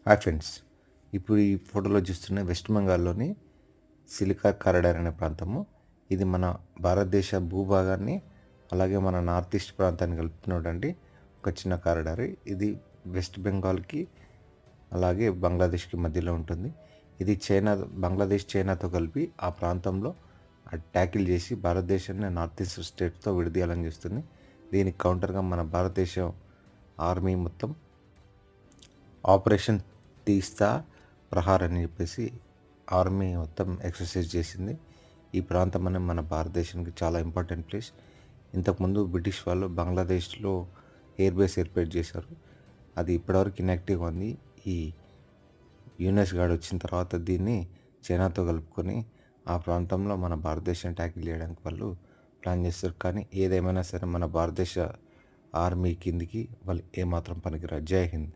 Hi friends, ఇప్పుడు ఈ ఫోటోలో చూస్తున్న వెస్ట్ బెంగాల్లోని సిలికా కారిడార్ అనే ప్రాంతము. ఇది మన భారతదేశ భూభాగాన్ని అలాగే మన నార్త్ ఈస్ట్ ప్రాంతాన్ని కలుపుతున్నటువంటి ఒక చిన్న కారిడార్. ఇది వెస్ట్ బెంగాల్కి అలాగే బంగ్లాదేశ్కి మధ్యలో ఉంటుంది. ఇది బంగ్లాదేశ్ చైనాతో కలిపి ఆ ప్రాంతంలో ట్యాకిల్ చేసి భారతదేశాన్ని నార్త్ ఈస్ట్ స్టేట్స్తో విడదీయాలని చూస్తుంది. దీనికి కౌంటర్గా మన భారతదేశం ఆర్మీ మొత్తం ఆపరేషన్ తీస్తా ప్రహార్ అని చెప్పేసి ఆర్మీ మొత్తం ఎక్సర్సైజ్ చేసింది. ఈ ప్రాంతం అనేది మన భారతదేశానికి చాలా ఇంపార్టెంట్ ప్లేస్. ఇంతకుముందు బ్రిటిష్ వాళ్ళు బంగ్లాదేశ్లో ఎయిర్ బేస్ ఏర్పాటు చేశారు. అది ఇప్పటివరకు ఇన్యాక్టివ్గా ఉంది. ఈ యుఎస్ గార్డ్ వచ్చిన తర్వాత దీన్ని చైనాతో కలుపుకొని ఆ ప్రాంతంలో మన భారతదేశాన్ని ట్యాకిల్ చేయడానికి వాళ్ళు ప్లాన్ చేస్తారు. కానీ ఏదేమైనా సరే మన భారతదేశ ఆర్మీ కిందికి వాళ్ళు ఏమాత్రం పనికిరారు. జై హింద్.